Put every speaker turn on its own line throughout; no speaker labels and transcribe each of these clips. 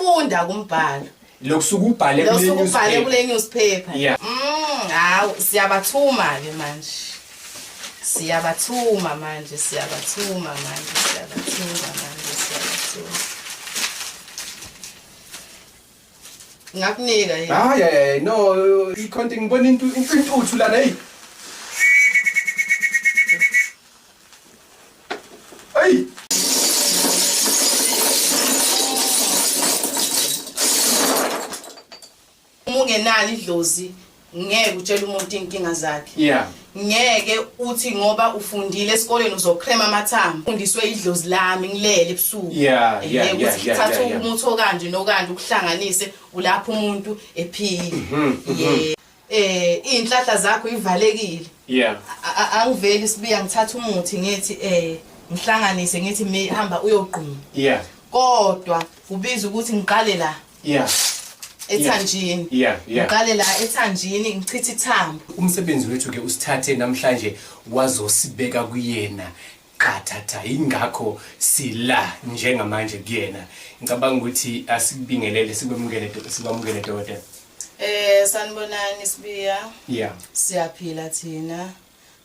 Uyafunda kumbhalo.
Lokusuka ubhale
kule newspaper.
Yeah.
Hawu siyabathuma ke manje. Siyabathuma manje. Ngakunika yini?
Hayi no ikhonto ngibona intuthu lana hey. Hey.
Ungenali idlozi ngeke utshela umuntu inkinga zakhe.
Yeah.
Ngeke uthi ngoba ufundile esikoleni uzocrema amathambo. Ufundiswe idlozi lami ngilele ebusuku.
Yeah.
Uthatha umuthi okanje nokanje ukuhlanganise ulapha umuntu ephile. Inhlahla zakho ivalekile.
Yeah.
Angiveli sibiya ngithatha umuthi ngithi ngihlanganise ngithi hamba uyoqhuma.
Yeah.
Kodwa ubiza ukuthi ngiqale la.
Yeah.
Ethanjini.
Yeah.
Ngiqale la ethanjini ngichitha ithambo.
Umsebenzi wethu ke usithathe namhlanje wazosibeka kuyena qathatha ingakho sila njengamanje kuyena. Ngicabanga ukuthi asikubingelele sikwamukele dokotela.
Sanibonani Sibiya.
Yeah.
Siyaphila thina.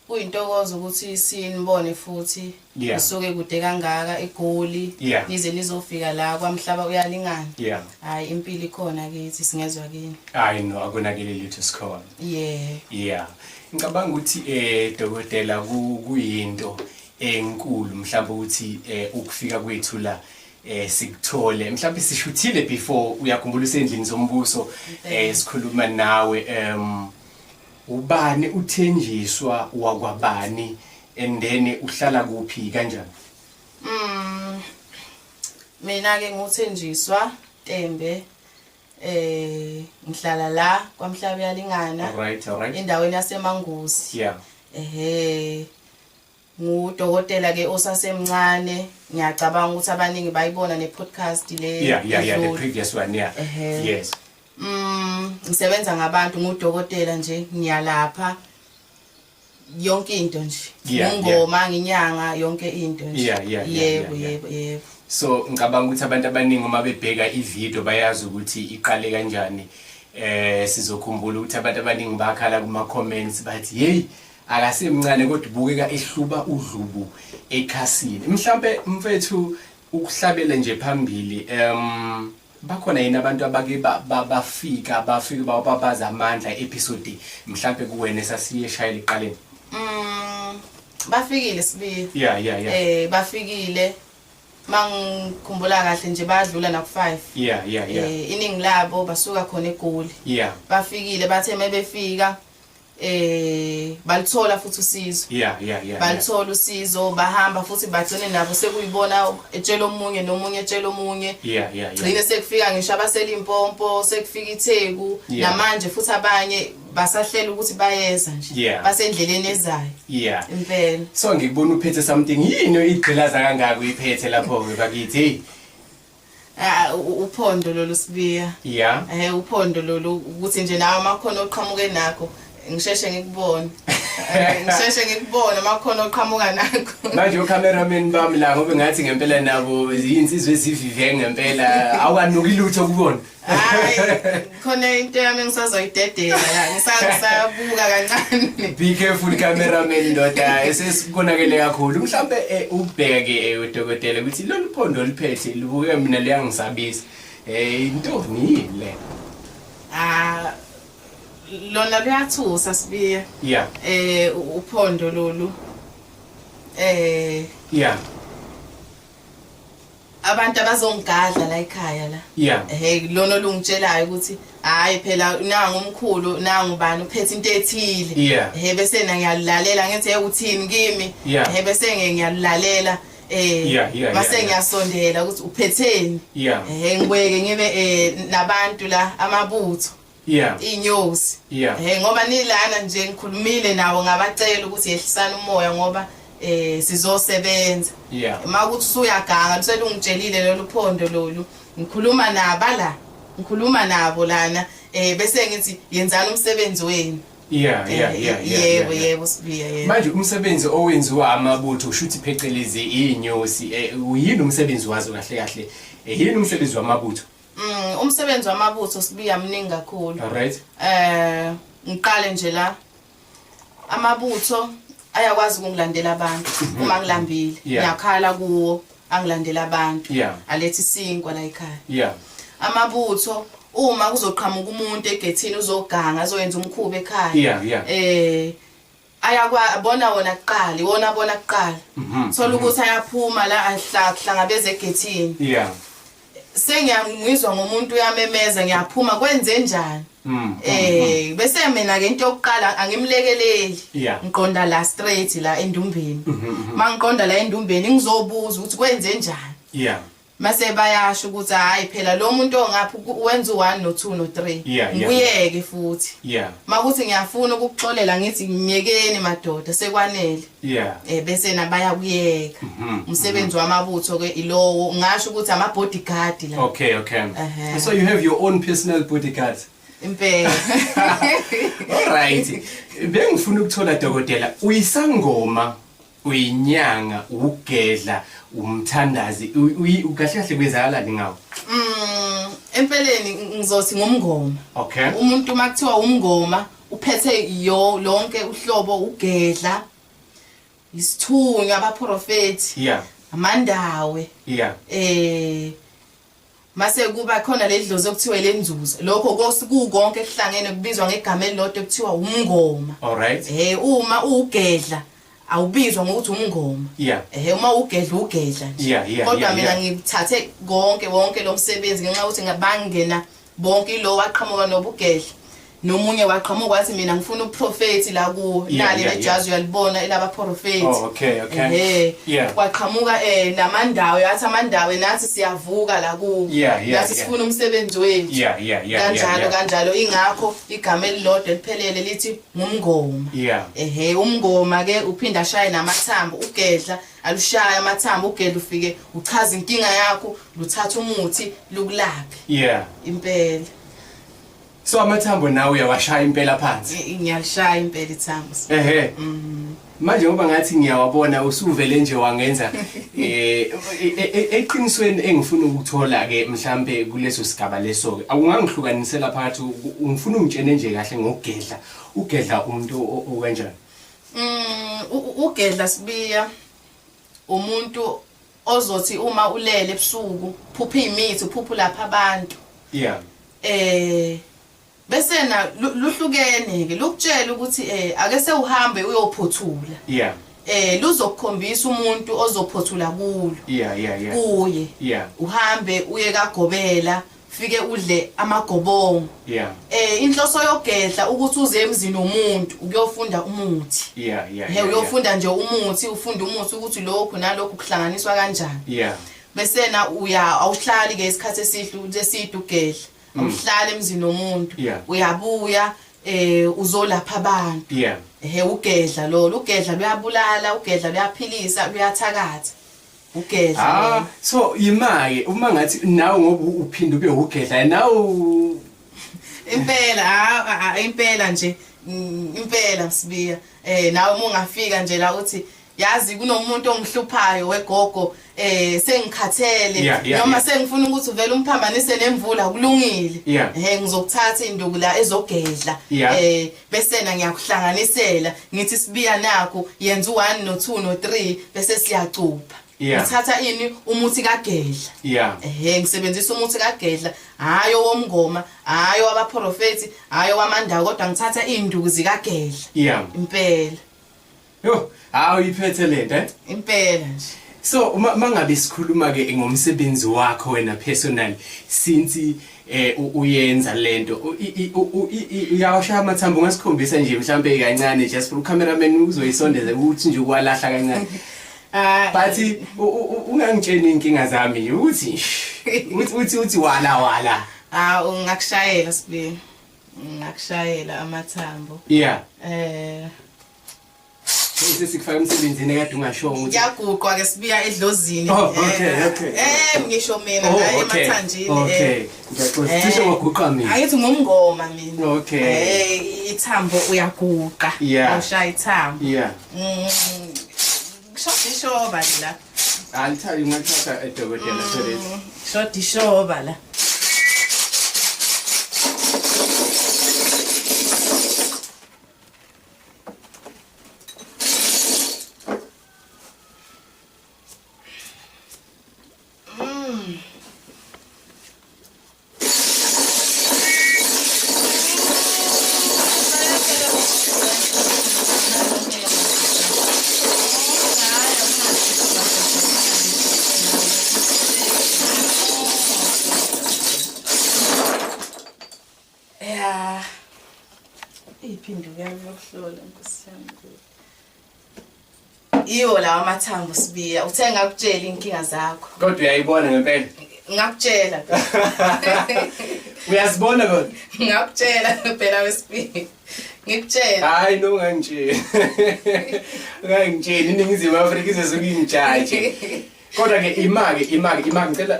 Kuyintokozo ukuthi sinibone futhi. Usuke kude kangaka eGoli. Nize nizofika la kwaMhlaba uyalingana.
Yeah.
Hayi impilo ikhona kithi singezwe kini.
Hayi no akonakele litho sikhona. Yeah. Ngicabanga ukuthi dokotela kuyinto enkulu mhlawumbe ukuthi ukufika kwethu la sikuthole mhlawumbe sishuthile before uyakhumbula usendlini zombuso sikhuluma nawe ubani uthenjiswa wakwabani and then uhlala kuphi kanjani?
Mina ke nguthenjiswa Tembe ngihlala la kwaMhlaba uyalingana.
Alright.
Endaweni yaseMangusi.
Yeah.
Ngudokotela ke osasemncane ngiyacabanga ukuthi abaningi bayibona nepodcast le.
Yeah, the previous one. Yeah. Yes.
Ngisebenza ngabantu ngudokotela nje ngiyalapha yonke into nje. Ngingoma nginyanga yonke into nje. Yebo.
So ngicabanga ukuthi abantu abaningi uma bebheka ivideo bayazi ukuthi iqale kanjani. Sizokhumbula ukuthi abantu abaningi bakhala kuma comments bathi hey akasemncane kodwa ubukeka ehluba udlubu ekhasini. Mhlambe mfethu ukuhlabela nje phambili bakhona yini abantu abake bafika babaza amandla episode mhlambe kuwena sasiye shayela iqaleni?
Bafikile Sibiya.
Yeah.
Bafikile mangikhumbula kahle nje badlula na ku5.
Yeah.
Iningi labo basuka khona eGoli.
Yeah.
Bafikile bathe mebefika balithola futhi usizo.
Yeah.
Balithola usizo bahamba futhi bagcine nabo sekuyibona etshela omunye nomunye etshela omunye.
Yeah.
Gcine sekufika ngisho abasela impompo sekufika iTheku namanje futhi abanye basahlela ukuthi bayeza nje basendleleni ezayo.
Yeah.
Impela.
So ngikubona uphethe something yini igqilaza kangaka uyiphethe lapho ke bakithi?
Uphondo lolu Sibiya.
Yeah.
Uphondo lolu ukuthi nje nawe makhono oqhamuke nakho ngisheshe ngikubone. Ngisheshe ngikubone makhono oqhamuka nakho.
Manje ucameraman bami la ngoba ngathi ngempela nabo izinsizwe ezivive ngempela awukanuki lutho kubona.
Hayi khona into yami ngisazoyidedela la ngisabuka kancane.
Be careful cameraman ndoda esesibonakele kakhulu. Mhlambe ubheke udokotela ukuthi lolu phondo liphethe libuke mina liyangisabisa. Into ni le.
Lona luyathusa Sibiya.
Yeah.
Uphondo lolu.
Yeah.
Abantu abazongigadla la ekhaya la.
Yeah.
Lona olungitshelayo ukuthi hayi phela nangu umkhulu nangu bani uphethe into ethile.
Yeah.
Bese na ngiyalalela ngithi uthini kimi. Bese ngiyalalela mase ngiyasondela ukuthi uphetheni. Ngibeke ngibe nabantu la amabutho. Inyosi. Ngoba nilana nje ngikhulumile nawo ngabacela ukuthi yehlisana umoya ngoba sizosebenza. Makuthi usuyaganga lusele ungitshelile lolu phondo lolu ngikhuluma ngikhuluma nabo lana bese ngithi yenzani umsebenzi wenu. Yebo Sibiya.
Manje umsebenzi owenziwa amabutho ushuthi phecelezi inyosi uyini umsebenzi wazo kahle yini umsebenzi wamabutho?
Umsebenzi wamabutho Sibiya mningi kakhulu.
Alright.
Ngiqale nje la. Amabutho ayakwazi ukungilandela abantu uma ngilambile. Ngiyakhala kuwo angilandela abantu. Alethi isinkwa la ekhaya. Amabutho uma kuzoqhamuka umuntu egethini uzoganga azoyenza umkhuba ekhaya. Ayabona wona kuqala, iwona bona kuqala. Thola ukuthi ayaphuma la ahlangabeze egethini. Sengiyangizwa ngomuntu uyamemeza ngiyaphuma kwenze njani. Bese mina ke into yokuqala angimlekeleli. Ngiqonda la straight la endumbeni. Mangiqonda la endumbeni ngizobuza ukuthi kwenze njani. Mase bayasho ukuthi hayi phela lo muntu ongapha wenza u1 no2 no3 ngiyeke futhi makuthi ngiyafuna ukuxolela ngithi ngiyekeni madoda sekwanele bese nabaya kuyeka umsebenzi wamabutho ke ilowo ngasho ukuthi ama bodyguard la.
Okay. So you have your own personal bodyguard.
Impela.
Alright. Bengifuna ukuthola dokotela uyisangoma uyinyanga ugedla umthandazi ukahle kahle kwezakalani ngawo.
Empeleni ngizothi ngomngoma.
Okay.
Umuntu makuthiwa umngoma uphethe lonke uhlobo ugedla isithunywa abaprofeti amandawe mase kuba khona ledlozi okuthiwa lenzuza lokho kukonke kuhlangene kubizwa ngegama elilodwa ekuthiwa umngoma.
Alright.
Uma ugedla awubizwa ngokuthi umngoma. Uma ugedla nje. Kodwa mina ngithathe wonke lo msebenzi ngenxa ukuthi ngabangena bonke lo waqhamuka nobugedla nomunye waqhamuka wathi mina ngifuna uprofeti la kuwo nali lejazi uyalibona elaba profeti.
Okay.
Waqhamuka namandawo yathi amandawo nathi siyavuka la kuwo nathi sifuna umsebenzi wethu. Kanjalo ingakho igama elilodwa liphelele lithi ngumngoma. Umngoma ke uphinda shaye namathambo ugedla alushaya amathambo ugedla ufike uchaza inkinga yakho luthatha umuthi lukulaphe. Impela.
So amathambo nawe uyawashaya impela phansi.
Ngiyalishaya impela ithambo.
Manje ngoba ngathi ngiyawabona usuvele nje wangenza eqinisweni engifuna ukuthola ke mhlambe kuleso sigaba leso ke awungangihlukanisela phakathi ungifuna ungitshene nje kahle ngokugedla ugedla umuntu okanjani.
Ugedla Sibiya umuntu ozothi uma ulele ebusuku phupha imithi uphupha lapha abantu. Bese na luhlukene ke lokutshela ukuthi ake sewuhambe uyophothula. Luzokukhombisa umuntu ozophothula kulo. Kuye. Uhambe uye kaGobela fike udle amagobongo. Inhloso yogedla ukuthi uze emzini womuntu ukuyofunda umuthi. Uyofunda nje umuthi ufunda umuthi ukuthi lokho nalokho kuhlanganiswa kanjani. Bese na awuhlali ke isikhathi eside ugedla. Uhlala emzini womuntu uyabuya uzolapha abantu. Ugedla ugedla luyabulala ugedla luyaphilisa luyathakatha ugedla.
So imaye uma ngathi nawe ngoba uphinda ube ugedla nawe
impela nje impela Sibiya nawe uma ungafika nje la uthi yazi kunomuntu ongihluphayo wegogo sengikhathele noma sengifuna ukuthi uvele umphambanise nemvula kulungile ngizokuthatha induku la ezogedla bese na ngiyakuhlanganisela ngithi Sibiya nakho yenza u1 no2 no3 bese siyacupha ngithatha ini umuthi kagedla ngisebenzisa umuthi kagedla hayo womngoma hayo wabaprofeti hayo wamandawo kodwa ngithatha induku zikagedla impela
uyiphethe lento
impela nje.
So mangabe sikhuluma ke ngomsebenzi wakho wena personal since uyenza lento uyawashaya amathambo ngasikhombisa nje mhlambe kancane just for cameraman uzoyisondeza ukuthi nje ukwalahla kancane. But ungangitsheni inkinga zami uthi wala.
Ungakushayela Sibiya. Ngakushayela amathambo.
Sikufaka emsebenzini ekade ungasho ukuthi
yaguqwa ke Sibiya edlozini.
Okay.
Ngisho mina la emathanjini.
Ngiyaqonda cishe waguqa mina.
Ayithi ngomngoma mina.
Okay.
Ithambo uyaguqa. Ushaya ithambo. Shoba la.
Alithatha ungathatha edokotela sorry.
Shoba la. iphinduke yokuhlola Nkosi yami. Iyo lawa amathambo Sibiya, uthe ngakutshela inkinga zakho.
Kodwa uyayibona ngempela.
Ngakutshela.
Uyazibona kodwa?
Ngakutshela phela wesibili. Ngikutshela.
Hayi no ngangitshela. Ngangitshela iningizimu Afrika izesukuyintshaje. Kodwa ke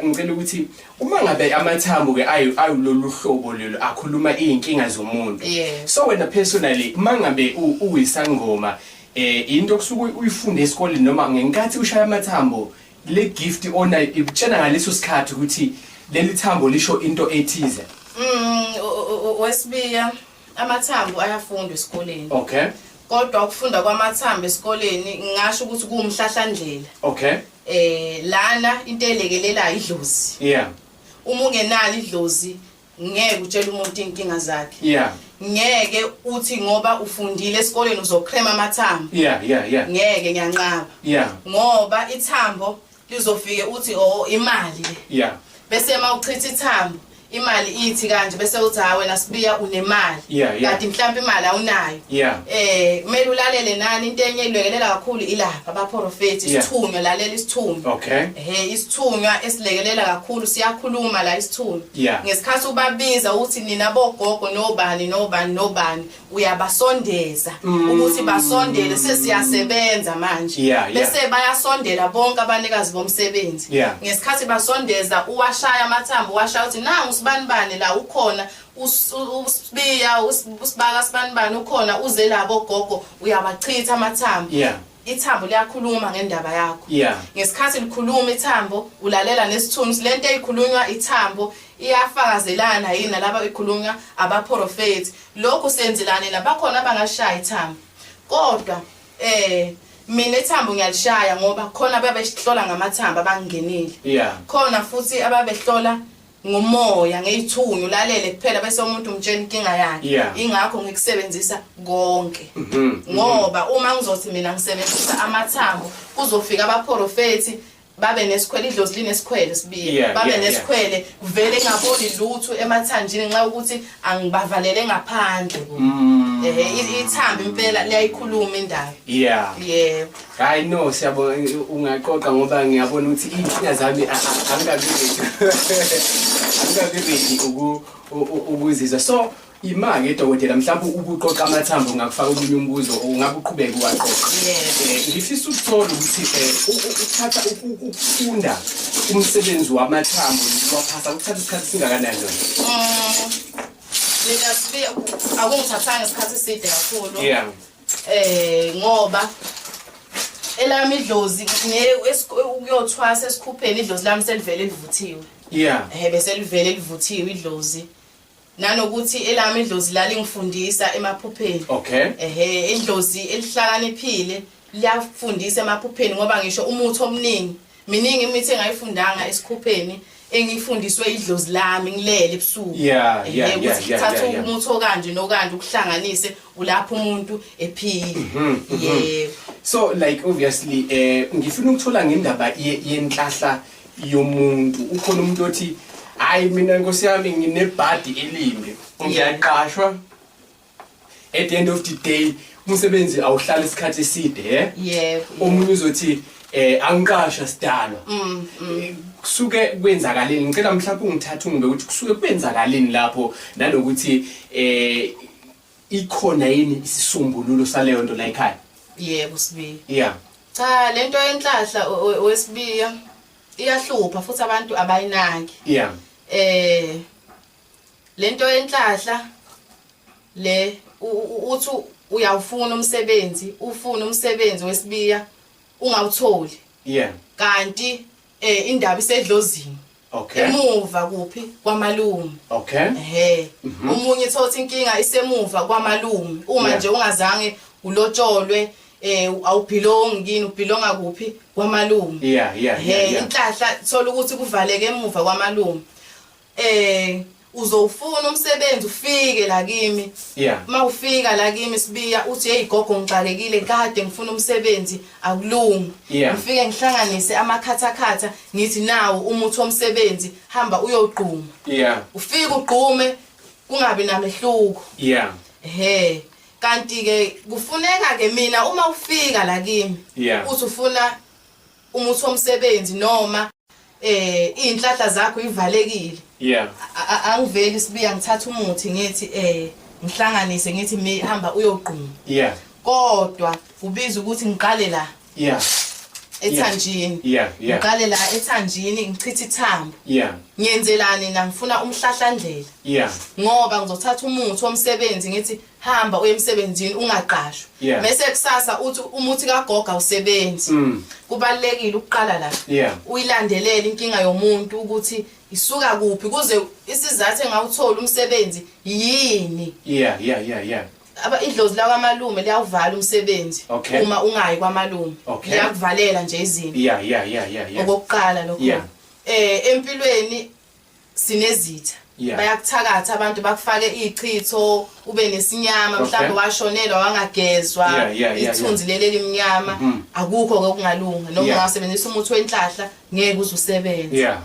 ngicela ukuthi uma ngabe amathambo ke ayilolu hlobo lelo akhuluma izinkinga zomuntu. So wena personally mangabe uyisangoma into kusuke uyifunde esikoleni noma ngenkathi ushaya amathambo le gift ona ibutshena ngaleso sikhathi ukuthi leli thambo lisho into ethize.
Wesibiya amathambo ayafundwa esikoleni.
Okay.
Kodwa ukufunda kwamathambo esikoleni ngisho ukuthi kuumhlahlandlela.
Okay.
Lana into elekelela idlozi.
Yeah.
Uma ungenalo idlozi ngeke utshele umuntu inkinga zakhe.
Yeah.
Ngeke uthi ngoba ufundile esikoleni uzocrema amathambo.
Yeah.
Ngeke ngiyanqaba.
Yeah.
Ngoba ithambo lizofike uthi imali.
Yeah.
Bese mawuchitha ithambo imali ithi kanje bese uthi ha wena Sibiya unemali. Kanti mhlawumbe imali awunayo. Kumele ulalele nani into enye ilekelela kakhulu ilapha abaprofeti isithunywa lalela isithunywa.
Okay.
Isithunywa esilekelela kakhulu siyakhuluma la isithunywa. Ngesikhathi ubabiza uthi nina bogogo nobani uyabasondeza ukuthi basondele sesiyasebenza manje. Bese bayasondela bonke abanikazi bomsebenzi. Ngesikhathi basondeza uwashaya amathambo washaya uthi nangu sibanibani la ukhona uSibiya usibaka sibanibani ukhona uze labo gogo uyabachitha amathambo. Ithambo liyakhuluma ngendaba yakho. Ngesikhathi likhuluma ithambo ulalela nesithunzi lento eyikhulunywa ithambo iyafakazelana yini laba ikhulunywa abaprofeti lokhu senzelane labakhona abangashaya ithambo. Kodwa mina ithambo ngiyalishaya ngoba khona ababehlola ngamathambo abangenile. Khona futhi ababehlola ngomoya ngeyithunywa ulalele kuphela bese umuntu umtshela inkinga yakhe. Ingakho ngikusebenzisa konke. Ngoba uma ngizothi mina ngisebenzisa amathambo kuzofika abaprofeti babe nesikhwele idlozi linesikhwele Sibiya. Babe nesikhwele kuvele ngaboni lutho emathanjini nxa ukuthi angibavalele ngaphandle. Ithambo impela liyayikhuluma indaba.
Hayi no siyabona ungaqoqa ngoba ngiyabona ukuthi inkinga zami angikabi ukuzizwa. So imake dokotela mhlawumbe ubuqoqa amathambo ngakufaka omunye umbuzo ungabe uqhubeka uwaqoqa. Ngifisa ukuthola ukuthi ukuthatha ukufunda umsebenzi wamathambo waphasa ukuthatha isikhathi singakanani nje?
Mina Sibiya akungithathanga isikhathi eside kakhulu. Ngoba elami idlozi ukuyothwasa esikhupheni idlozi lami selivele livuthiwe. Bese livele livuthiwe idlozi. Nanokuthi elami idlozi lalingifundisa emaphupheni. Idlozi elihlakaniphile liyafundisa emaphupheni ngoba ngisho umuthi omningi miningi imithi engayifundanga esikhupheni engifundiswe idlozi lami ngilele ebusuku. Ukuthi thatha umuthi okanje nokanje ukuhlanganise ulapha umuntu ephile.
So like obviously ngifuna ukuthola ngendaba yenhlahla yomuntu. Ukhona umuntu othi hayi mina Nkosi yami nginebhadi elimbi ngiyaqashwa at the end of the day umsebenzi awuhlala isikhathi eside. Omunye uzothi angiqasha sidalwa. Kusuke kwenzakaleni ngicela mhlawumbe ungithathe ungibe ukuthi kusuke kwenzakaleni lapho nalokuthi ikhona yini isisombululo saleyo nto la ekhaya.
Sibiya. Cha lento yenhlahla wesibiya iyahlupha futhi abantu abayinaki. Lento yenhlahla le uthi uyawufuna umsebenzi ufuna umsebenzi wesibiya ungawutholi. Kanti indaba isedlozini. Emuva kuphi kwamalume. Umunye thothi inkinga isemuva kwamalume uma nje ungazange ulotsholwe awubhilongi kini ubhilonga kuphi kwamalume. Inhlahla thola ukuthi kuvaleke emuva kwamalume. Uzofuna umsebenzi ufike la kimi. Mawufika la kimi Sibiya uthi hey gogo ngixakekile kade ngifuna umsebenzi akulungi. Ngifike ngihlanganise amakhathakhatha ngithi nawo umuthi womsebenzi hamba uyogquma. Ufike ugqume kungabi namehluko. kanti ke kufuneka ke mina uma ufika la kimi uthi ufuna umuthi womsebenzi noma inhlahla zakho ivalekile angiveli sibiya ngithatha umuthi ngithi ngihlanganise ngithi hamba uyogquma kodwa kubiza ukuthi ngiqale la ethanjini ngiqale la ethanjini ngichitha ithambo ngiyenzelani na ngifuna umhlahlandlela ngoba ngizothatha umuthi womsebenzi ngithi hamba uye emsebenzini ungaqashwa bese kusasa uthi umuthi kagogo awusebenzi kubalekile ukuqala la uyilandelele inkinga yomuntu ukuthi isuka kuphi kuze isizathu engawuthola umsebenzi yini idlozi la kwamalume liyawuvala umsebenzi uma ungayi kwamalume liyakuvalela nje izinto okokuqala lokho empilweni sinezitha bayakuthakatha abantu bakufake ichitho ube nesinyama mhlawumbe washonelwa wangagezwa ithunzi leli limnyama akukho okungalunga noma ungasebenzisa umuthi wenhlahla ngeke uzusebenza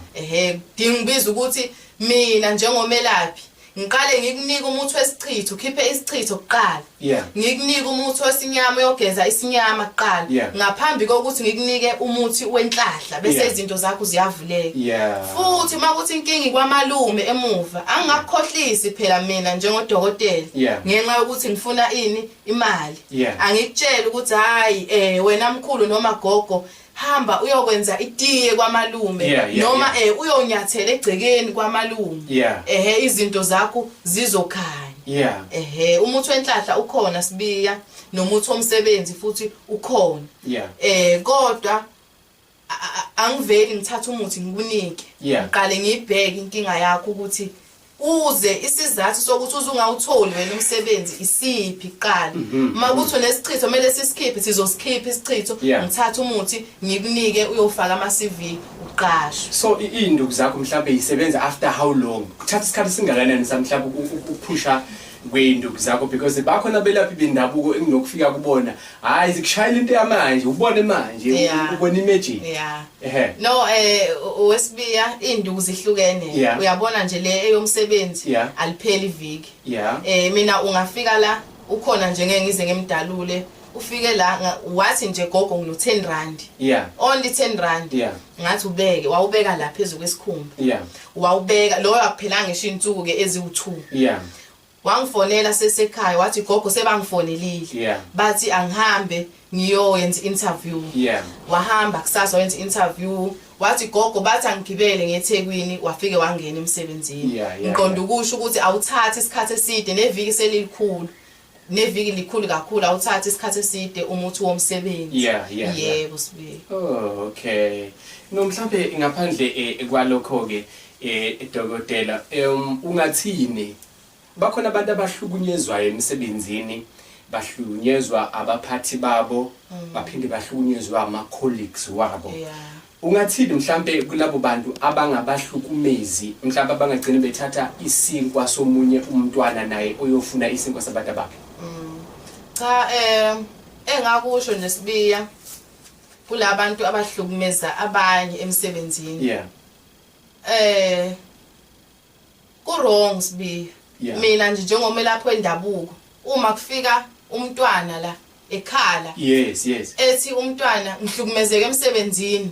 dingibiza ukuthi mina njengomelaphi ngiqale ngikunika umuthi wesichitho ukhiphe isichitho kuqala ngikunika umuthi wesinyama uyogeza isinyama kuqala ngaphambi kokuthi ngikunike umuthi wenhlahla bese izinto zakho ziyavuleka futhi makuthi inkingi kwamalume emuva angakukhohlisi phela mina njengodokotela ngenxa yokuthi ngifuna imali angikutshela ukuthi hayi wena mkhulu noma gogo hamba uyokwenza itiye kwamalume noma uyonyathela egcekeni kwamalume izinto zakho zizokhanya umuthi wenhlahla ukhona sibiya nomuthi womsebenzi futhi ukhona kodwa angiveli ngithatha umuthi ngikunike ngiqale ngibheke inkinga yakho ukuthi uze isizathu sokuthi uzungawutholi wena umsebenzi isiphi qala makuthi unesichitho kumele sisikhiphe sizosikhipha isichitho ngithatha umuthi ngikunike uyofaka ama CV uqashwe
so induku zakho mhlawumbe isebenza after how long kuthatha isikhathi singakanani mhlawumbe ukuphusha kweinduku zakho because bakhona belaphi bendabuko enginokufika kubona hayi zikushayela into yamanje ubone manje ubone imagine
no wesibiya induku zihlukene uyabona nje le eyomsebenzi alipheli iviki mina ungafika la ukhona nje ngeke ngize ngemdalule ufike la wathi nje gogo ngino 10 rand only 10 rand ngathi ubeke wawubeka la phezulu kwesikhumba wawubeka loyo akuphelanga ngisho insuku ke eziwu2 wangifonela sesekhaya wathi gogo sebangifonelile bathi angihambe ngiyoyenza interview wahamba kusasa wenza interview wathi gogo bathi angigibele ngeThekwini wafike wangena emsebenzini ngiqonda ukusho ukuthi awuthatha isikhathi eside neviki selilikhulu neviki likhulu kakhulu awuthatha isikhathi eside umuthi womsebenzi yebo sibe
okay no mhlawumbe ngaphandle kwalokho ke dokotela ungathini bakhona abantu abahlukunyezwayo emsebenzini bahlukunyezwa abaphathi babo baphinde bahlukunyezwa ama colleagues wabo ungathini mhlambe kulabo bantu abangabahlukumezi mhlambe abangagcina bethatha isinkwa somunye umntwana naye oyofuna isinkwa sabantu bakhe
cha engakusho nesibiya kulabantu abahlukumeza abanye emsebenzini ku wrong sibiya mina nje njengomelaphi wendabuko uma kufika umntwana la ekhala ethi umntwana ngihlukumezeke emsebenzini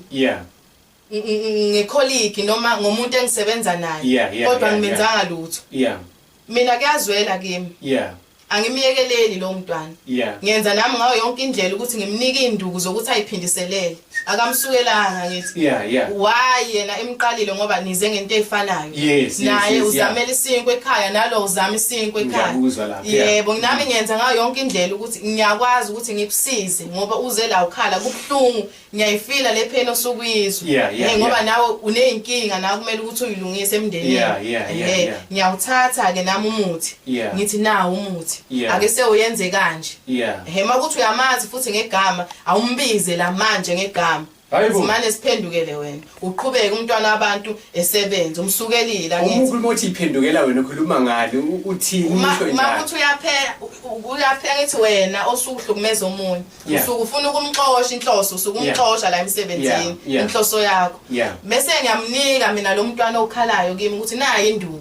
ngecolleague noma ngomuntu engisebenza naye kodwa ngimenzanga lutho mina kuyazwela kimi angimiyekeleli lo mntwana ngenza nami ngayo yonke indlela ukuthi ngimnike induku zokuthi ayiphindiselele akamsukelanga ngithi why yena emqalile ngoba nize ngento efanayo naye uzamela isinkwe ekhaya nalo uzama isinkwe ekhaya yebo nami ngenza ngayo yonke indlela ukuthi ngiyakwazi ukuthi ngikusize ngoba uze la ukhala kubhlungu ngiyayifila le pain osukuyizwa ngoba nawe uneyinkinga nawe kumele ukuthi uyilungise emndenini ngiyawuthatha ke nami umuthi ngithi nawo umuthi ake sewuyenze kanje makuthi uyamazi futhi ngegama awumbize la manje ngegama Simane siphendukele wena. Uqhubeke umntwana wabantu esebenza umsukelile ngithi.
Uma uthi iphendukela wena ukhuluma ngalo uthini
umusho njalo. Uma uthi uyaphela ngithi wena osukuhlukumeza umuntu. Usuku ufuna ukumxosha inhloso usukumxosha la emsebenzini inhloso yakho. Bese ngiyamnika mina lo mntwana okhalayo kimi ukuthi nayi induku.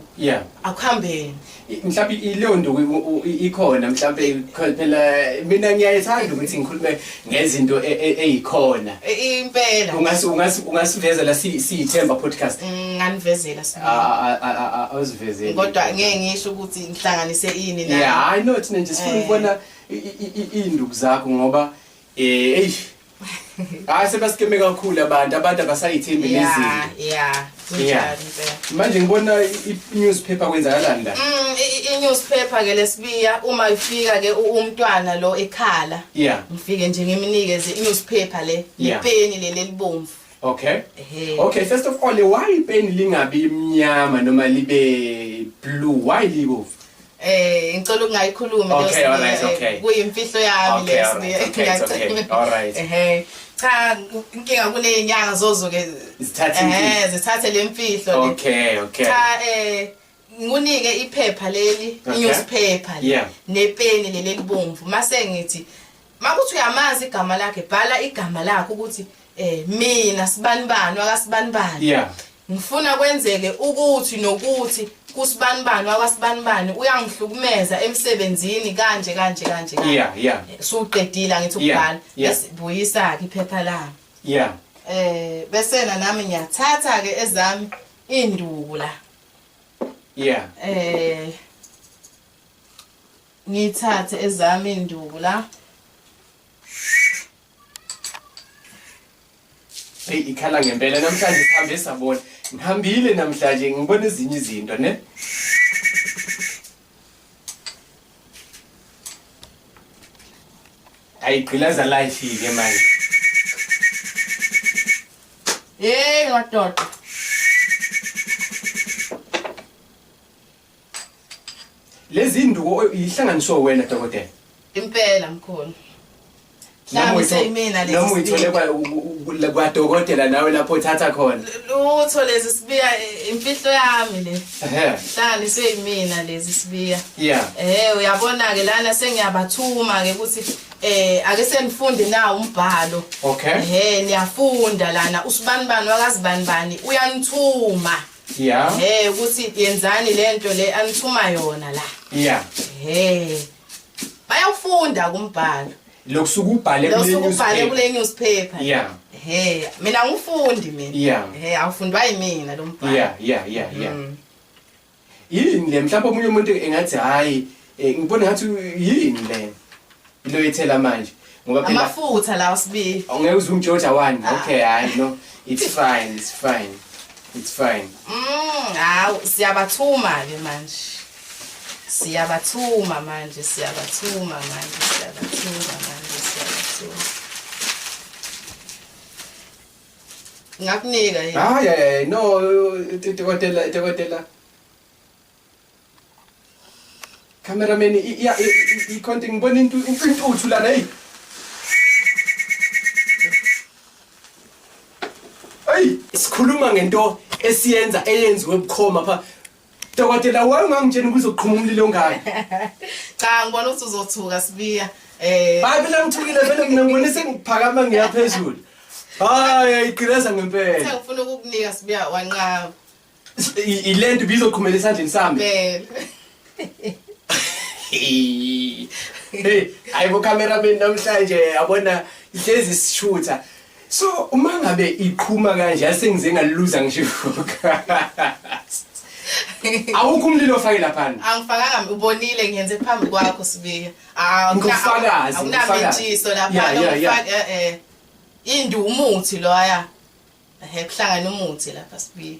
Akuhambeni.
Mhlawumbe ileyo nduku ikhona mhlawumbe phela mina ngiyayithanda ukuthi ngikhulume ngezinto ezikhona
impela
ungasiveza la siyithemba podcast
nganivezela
awuzivezele
kodwa ngeke ngisho ukuthi ngihlanganise ini na
I know thina nje sifuna ukubona induku zakho ngoba sebasikeme kakhulu abantu abasayithembi lezi manje ngibona i-newspaper kwenzakalani la
i-newspaper ke lesibiya uma ifika ke umntwana lo ekhala ngifike nje ngimnikeze i-newspaper lepeni lelibomvu
okay first of all why ipeni lingabi mnyama noma libe blue why libomvu
ngicela ungayikhuluma
okay
kuyimfihlo yami
alright
cha inkinga kunezinyanga zozo ke zithathe lemfihlo
okay
cha ngunike iphepha leli newspaper nepeni leli libomvu mase ngithi makuthi uyamazi igama lakhe bhala igama lakhe ukuthi mina sibanibani wakasibanibani ngifuna kwenzeke ukuthi nokuthi kusibanibani wakasibanibani uyangihlukumeza emsebenzini kanje suqedile ngithi ukubhala bese buyisa ke iphepha lami bese nami ngiyathatha ke ezami induku la ngithathe ezami induku la
ikhala ngempela namhlanje sihambe sabona ngihambile namhlanje ngibona ezinye izinto ne ayigqilaza life ke manje
madoda
lezi induku ihlanganiswa wena dokotela
impela mkhulu nami seyimina lezi
noma uyithole kwa dokotela nawe lapho uthatha khona
lutho lezi sibiya imfihlo yami le hlala seyimina lezi sibiya uyabona ke lana sengiyabathuma ke ukuthi ake senifunde nawo umbhalo niyafunda lana usibanibani wakazibanibani uyanithuma ukuthi yenzani lento le anithuma yona la bayawufunda kumbhalo
lokusuka ubhale
kule newspaper mina ngifundi mina awufundwa yimina lo mbhalo
yini le mhlawumbe omunye umuntu engathi hayi ngibona ngathi yini le lo ethela manje
ngoba phela amafutha lawo sibi
ungeke uzumjoja one okay hayi no it's fine
hawo siyabathuma ke manje siyabathuma ngakunika
yini no dokotela cameraman ikhonti ngibona intuthu lana sikhuluma ngento esiyenza eyenziwe bukhoma pha dokotela wangangitshela ukuthi uzoqhuma umlilo ngani
cha ngibona ukuthi uzothuka sibiya
hayi phela ngithukile phela mina ngibona sengiphakama ngiyaphezulu hayi igileza ngempela
ngifuna ukukunika sibiya wanqaba
ilento bizoqhumela esandleni sami ayibo cameraman namhlanje yabona ihlezi sishutha so uma ngabe iqhuma kanje asengize ngaliluza ngisho awukho umlilo ofake lapha
angifakanga ubonile ngiyenze phambi kwakho sibiya
ngifakazi
awunamitshiso lapha indu umuthi loya kuhlangana umuthi lapha sibiya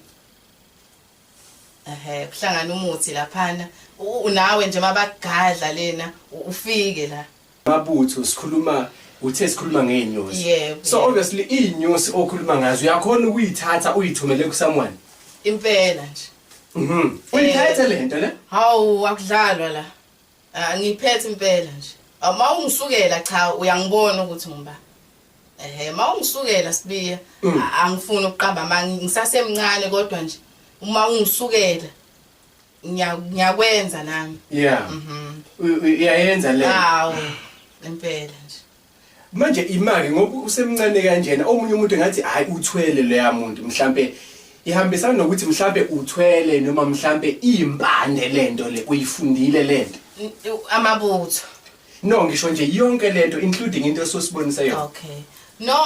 kuhlangana umuthi laphana unawe nje mabagadla lena ufike la
mabutho sikhuluma uthe sikhuluma ngenews so obviously inews okhuluma ngazo uyakhona ukuyithatha uyithumele ku someone
impela nje
uyithathe lento le
hawu akudlalwa la ngiphethe impela nje uma ungisukela cha uyangibona ukuthi ngiba Mawungisukela Sibiya angifuni ukuqamba manje ngisasemncane kodwa nje uma ungisukela ngiyakwenza nami.
Uyayenza le.
Hawo impela nje.
Manje imali ngoba usemncane kanjena omunye umuntu engathi hayi uthwele leya muntu mhlambe ihambisana nokuthi mhlambe uthwele noma mhlambe impande lento le uyifundile lento.
Amabutho.
No ngisho nje yonke lento including into esosibonisa yona.
Okay. No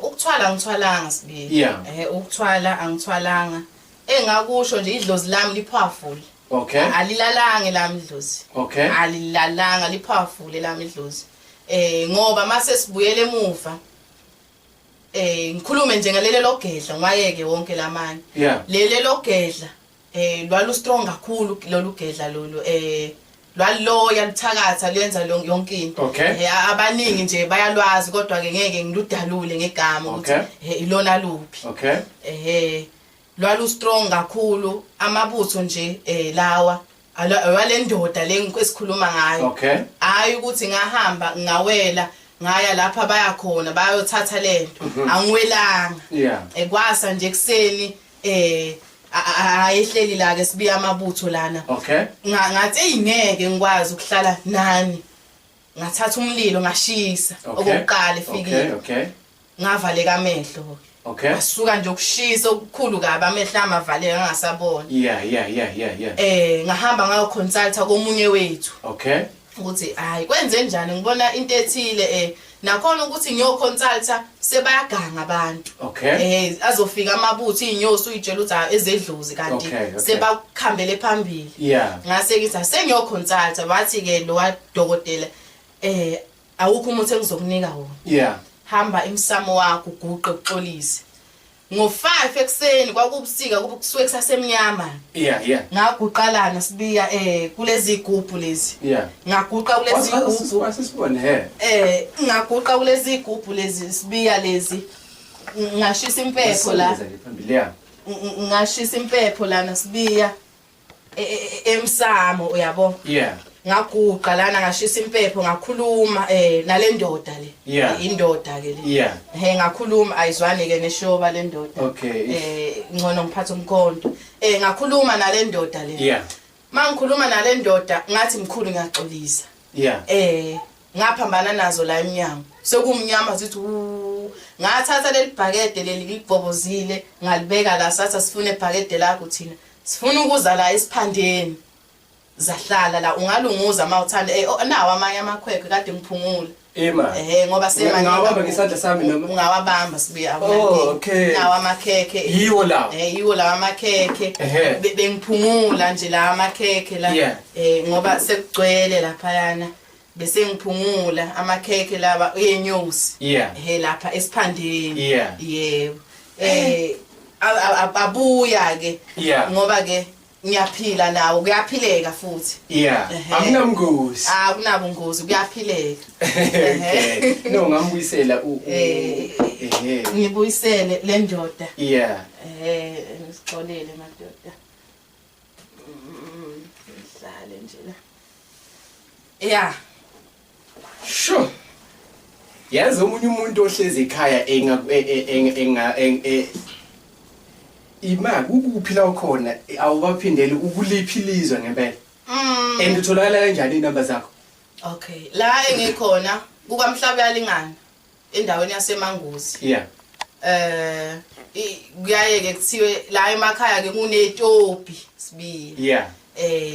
ukuthwala ngithwalanga Sibiya. Ukuthwala angithwalanga. Engakusho nje idlozi lami lipowerful.
Okay.
Alilalanga lami idlozi.
Okay.
Alilalanga lipowerful lami idlozi. Ngoba mase sibuyele emuva ngikhulume nje ngalelo logedla ngwayeke wonke lamanye. Lele logedla lwalu strong kakhulu lolu gedla lolu lwaloya lithakatha lenza yonke into. Abaningi nje bayalwazi kodwa ke ngeke ngiludalule ngegama ukuthi ilona luphi. Lwalu strong kakhulu amabutho nje lawa awalendoda lengisikhuluma ngayo. Hayi ukuthi ngahamba ngawela ngaya lapha bayakhona bayothatha lento angiwelanga. Kwasa nje ekseni ayehleli la ke Sibiya amabutho lana. Ngathi eyingeke ngikwazi ukuhlala nani. Ngathatha umlilo ngashisa okokuqala efikile. Ngavaleka amehlo. Asuka nje ukushisa okukhulu kabi amehlo amavaleka ngasabona. Ngahamba ngayo consulta komunye wethu. Ukuthi hayi kwenze njani ngibona into ethile nakhona ukuthi ngiyo consulta sebayaganga abantu. Azofika amabutho inyosi uyitshela ukuthi ezedluzi kanti sebakhambele phambili. Ngase ngithi asengiyo consulta bathi ke lo wadokotela awukho umuthi engizokunika wona. Hamba imsamo wakho uguqe uxolise. Ngo5 ekseni kwakubusika kusuke kusasemnyama. Ngaguqalana Sibiya kulezi igubhu lezi. Ngaguqa kulezi igubhu.
Wasisibone
Ngaguqa kulezi igubhu lezi Sibiya lezi. Ngashisa impepho la. Ngashisa impepho lana Sibiya emsamo uyabo. Ngaguqa lana ngashisa impepho ngakhuluma nalendoda le. Indoda ke le. Ngakhuluma ayizwane ke neshoba lendoda. Ngcono ngiphatha umkhonto. Ngakhuluma nalendoda le. Mangikhuluma nalendoda ngathi mkhulu ngiyaxolisa. Ngaphambana nazo la eminyango. Sekumnyama zithi ngathatha leli bhakede leli ngibhobozile ngalibeka la sathi sifune ibhakede lakho thina. Sifuna ukuza la esiphandeni. Zahlala la ungalunguza mawuthanda nawo amanye amakhwekwe kade ngiphungula ngoba semanje
ngawabamba ngesandla sami noma
ungawabamba Sibiya nawo amakhekhe
yiwo lawo
yiwo lawo amakhekhe bengiphungula nje la amakhekhe la ngoba sekugcwele lapha yana bese ngiphungula amakhekhe laba yenyosi lapha esiphandeni yebo abuya ke ngoba ke ngiyaphila nawo kuyaphileka futhi.
Akunamngozi.
Akunabungozi kuyaphileka.
No ngambuyisela
ngibuyisele le ndoda. Ngisixolele madoda. Sihlale nje la.
Sure. Yazi omunye umuntu ohlezi ekhaya imali ukuphila ukhona awubaphindele ukuliphilizwa ngempela. And utholakala kanjani inamba zakho?
La engikhona kukaMhlaba yalingana endaweni yaseMangozi. Kuyaye ke kuthiwe la emakhaya ke kunetopi Sibiya.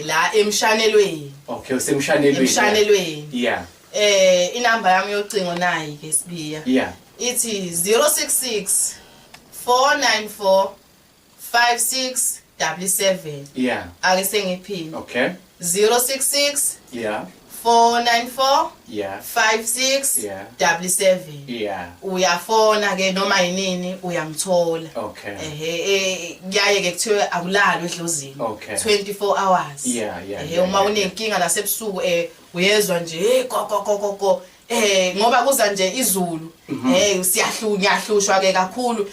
La emshanelweni.
Usemshanelweni.
Inamba yami yocingo nayi ke Sibiya. Ithi 066 494 5677. Ake sengiphini. 066 494 5677. Uyafona ke noma yinini uyangithola. Kuyaye ke kuthiwe akulalwe edlozini 24 hours. Uma unenkinga nasebusuku uyezwa nje go ngoba kuza nje izulu siyahlushwa ke kakhulu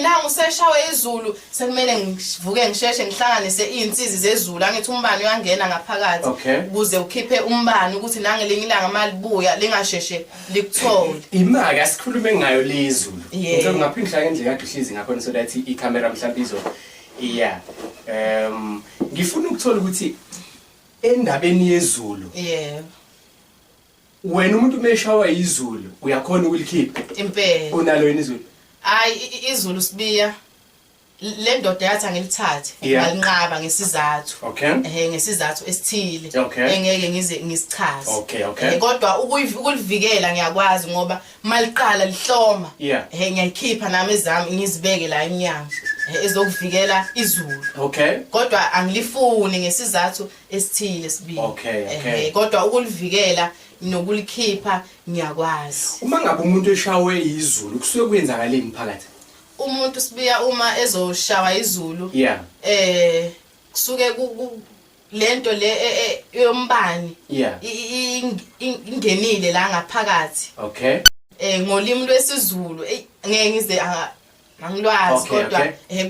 nangu seshawe izulu sekumele ngivuke ngisheshe ngihlanganise izinsizi zezulu angithi umbani uyangena ngaphakathi ukuze ukhiphe umbani ukuthi nangelinye ilanga malibuya lingasheshe likuthole
imaki asikhulume ngayo lezulu ngicela ngaphindla ngendlela kade uhlezi ngakhona so that i-camera mhlawumbe izo ngifuna ukuthola ukuthi endabeni yezulu wena umuntu umeshawa izulu uyakhona ukulikhipha
impela
unalo yini izulu
hayi izulu sibiya le ndoda yathi angilithathe ngalinqaba ngesizathu ngesizathu esithile engeke ngize ngisichaze kodwa ukulivikela ngiyakwazi ngoba maliqala lihloma ngiyayikhipha nami ezami ngizibeke la eminyango ezokuvikela izulu kodwa angilifuni ngesizathu esithile sibili kodwa ukulivikela nokulikhipha ngiyakwazi
uma ngabe umuntu eshawe izulu kusuke kwenzakaleni phakathi
umuntu sibiya uma ezoshawa izulu kusuke lento le yombani ingenile la ngaphakathi ngolimi lwesizulu ngeke ngize angilwazi kodwa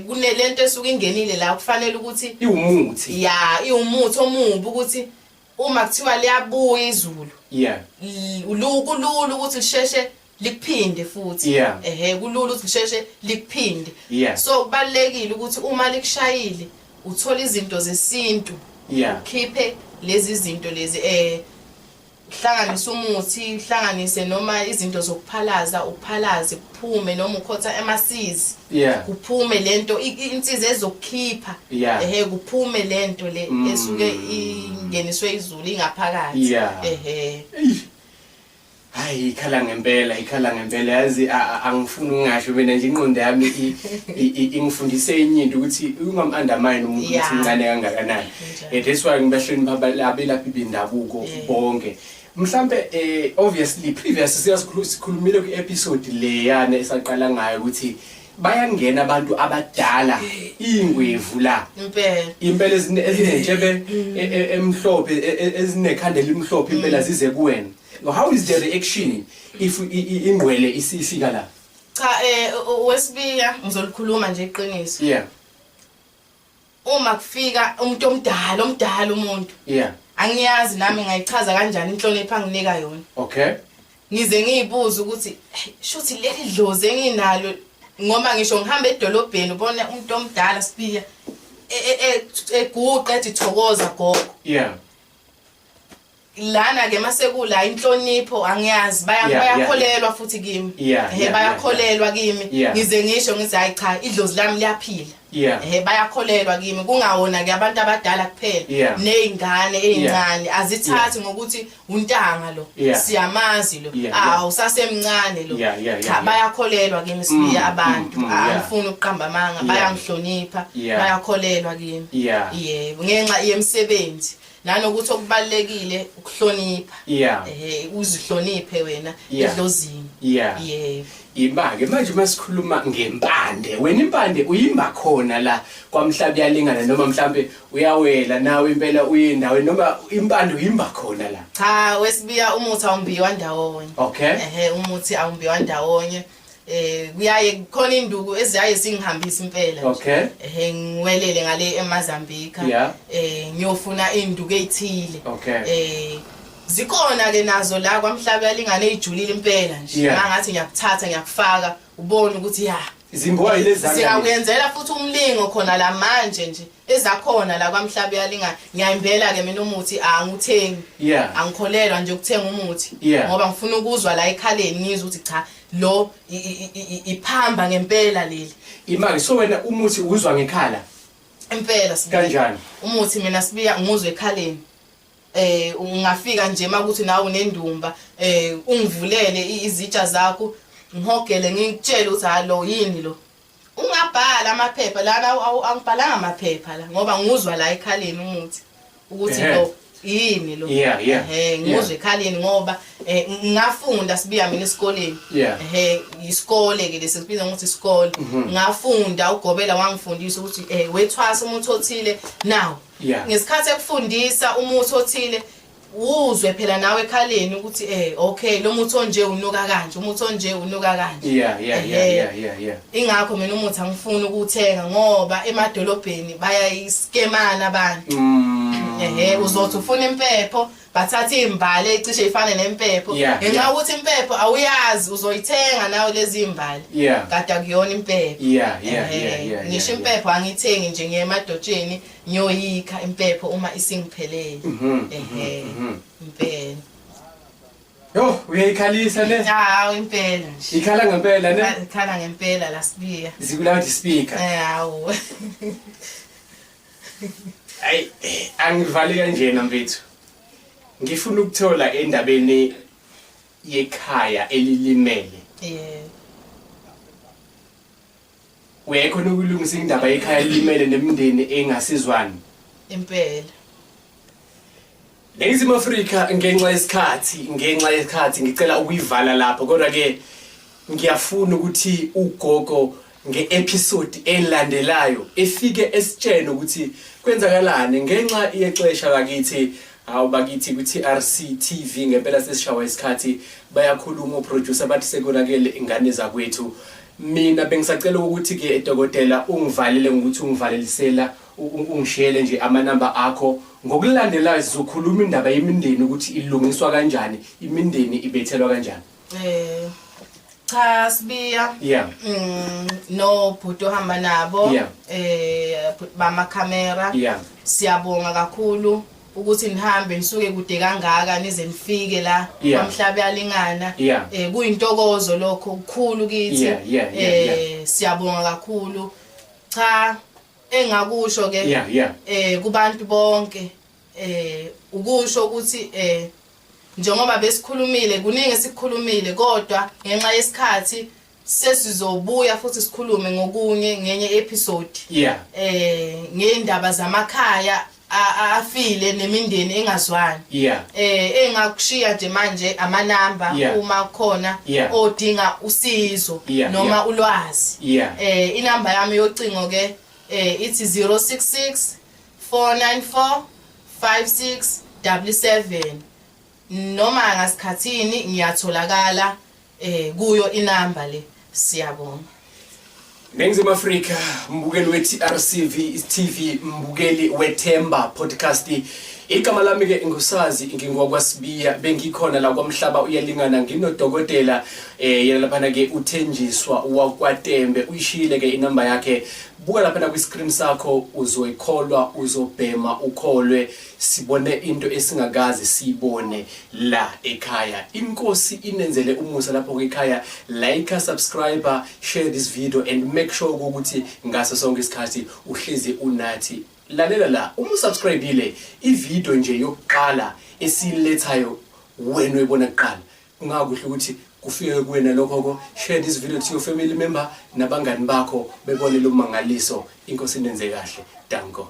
kunelento esuke ingenile la kufanele ukuthi
iwumuthi
iwumuthi omubi ukuthi uma kuthiwa liyabuya izulu kulula ukuthi lisheshe likuphinde futhi kulula ukuthi lisheshe likuphinde so kubalekile ukuthi uma likushayile uthola izinto zesintu ukhiphe lezi zinto lezi hlanganisa umuthi hlanganise noma izinto zokuphalaza uphalaze kuphume noma ukhotha amasizi kuphume lento insizwe ezokukhipha kuphume lento le esuke ingeniswe izulu ingaphakathi
hayi ikhala ngempela yazi angifuni ungasho mina nje inqondo yami ingifundise inyinto ukuthi ungam-undermine umuntu ukuthi incane kangakanani that's why ngibahleni abelaphi bendabuko bonke mhlambe obviously previous sikhulumile ku-episode leyana esaqala ngayo ukuthi bayangena abantu abadala ingwevu la impela ezinentshebe emhlophe ezinekhanda elimhlophe impela zize kuwena how is the reaction if ingwele isifika la
cha wesibiya ngizolikhuluma nje iqiniso uma kufika umuntu omdala umuntu angiyazi nami ngayichaza kanjani inhlonipho anginika yona ngize ngiyibuza ukuthi shuthi leli dlozi enginalo ngoba ngisho ngihamba edolobheni ubona umuntu omdala sibiya eguqa ethi thokoza gogo lana ke masekula inhlonipho angiyazi bayakholelwa futhi kimi bayakholelwa kimi ngize ngisho ngithi hayi cha idlozi lami liyaphila bayakholelwa kimi kungawona ke abantu abadala kuphela nezingane ezincane azithathi ngokuthi untanga lo siyamazi lo usasemncane lo cha bayakholelwa kimi sibiya abantu angifuni ukuqamba amanga bayangihlonipha bayakholelwa kimi yebo ngenxa yemsebenzi nanokuthi okubalekile ukuhlonipha uzihloniphe wena edlozini yebo
imake manje masikhuluma ngempande wena impande uyimba khona la kwamhlabi yalingana noma mhlambe uyawela nawe impela uyindawo noma impande uyimba khona la
cha wesibiya umuthi awumbiwa ndawonye umuthi awumbiwa ndawonye kuyaye khona induku eziyaye singihambisa impela ngiwelele ngale eMozambique ngiyofuna induku ezithile zikhona ke nazo la kwamhlabi yalingana ejulile impela nje mangathi ngiyakuthatha ngiyakufaka ubone ukuthi
izimboya lezandla
siyakuyenzela futhi umlingo khona la manje nje ezakhona la kwamhlabi yalingana ngiyayimbela ke mina umuthi anguthengi angikholelwa nje ukuthenga umuthi ngoba ngifuna ukuzwa la ekhaleni ngizwe ukuthi cha lo iphamba ngempela leli
imali so wena umuthi uzwa ngekhala
impela
kanjani
umuthi mina sibiya ngizwe ekhaleni ungafika nje makuthi nawe unendumba ungivulele izitsha zakho ngihogele ngikutshela ukuthi halo yini lo ungabhala amaphepha lana angibhalanga amaphepha la ngoba ngizwa la ekhaleni umuthi ukuthi lo yini lo ngizwe ekhaleni ngoba ngafunda sibiya mina esikoleni isikole ke lesibiza ukuthi isikole ngafunda ugobela wangifundisa ukuthi wethwasa umuthi othile now ngesikhathi ekufundisa umuthi othile uzwe phela nawe ekhaleni ukuthi okay lo muthi onje unuka kanje umuthi onje unuka kanje
yeah
ingakho mina umuthi angifuni ukuthenga ngoba emadolobheni bayayiskemana abantu uzothi ufuna impepho bathatha imbali ecishe ifane nempepho ngenxa ukuthi impepho awuyazi uzoyithenga nawe lezi imbali kade akuyona impepho ngisho impepho angithengi nje ngiye emadotsheni ngiyoyikha impepho uma isingiphelele impela
yo uyayikhalisa ne
hawo impela nje
ikhala ngempela ne
ikhala ngempela la Sibiya
zikulathi speaker
hawo
ay angivali kanjena mfethu ngifuna ukuthola endabeni yekhaya elilimele uyakhona ukulungisa indaba yekhaya elimele nemindeni engasizwani
impela
Ngizimu Afrika ngenxa yesikhathi ngicela ukuyivala lapho kodwa ke ngiyafuna ukuthi ugogo ngeepisode elandelayo efike esitshene ukuthi kwenzakalani ngenxa yexesha bakithi bakithi ku-TRC TV ngempela sesishawa isikhathi bayakhuluma uproducer bathi sekonakele ingane zakwethu mina bengisacela ukuthi ke dokotela ungivalele ngokuthi ungivalelisela ungishele nje amanamba akho ngokulandelayo sizokhuluma indaba yemindeni ukuthi ilungiswa kanjani imindeni ibethelwa kanjani
cha Sibiya no bhuti ohamba nabo bama camera siyabonga kakhulu ukuthi nihambe nisuke kude kangaka nize nifike la kwamhlaba yalingana kuyintokozo lokho ukukhulu kithi siyabonga kakhulu cha engakusho ke kubantu bonke ukusho ukuthi njengoba besikhulumile kuningi esikhulumile kodwa ngenxa yesikhathi sesizobuya futhi sikhulume ngokunye ngenye episode ngeindaba zamakhaya afile nemindeni engazwani engakushiya nje manje amanamba uma khona odinga usizo noma ulwazi inamba yami yocingo ke ithi 066 494 5677 noma ngasikhathini ngiyatholakala kuyo inamba le siyabonga
Ngizimu Afrika mbukeli we-TRCV TV mbukeli weThemba podcast igama lami ke ngusazi ngingokwaSibiya bengikhona la kwamhlaba uyalingana nginodokotela yena lapha ke uThenjiswa wakwaTembe uyishile ke inamba yakhe buka lapha ku screen sakho uzoyikholwa uzobhema ukholwe sibone into esingakazi sibone la ekhaya inkosi inenzele umusa lapho ekhaya like subscriber share this video and make sure ukuthi ngaso sonke isikhathi uhlezi unathi lalela la subscribe ivideo nje yokuqala esilethayo wena uyibona kuqala ungakuhle ukuthi kufike kuwena lokho share this video to your family member nabangani bakho bebone lo mangaliso inkosi inenze kahle danko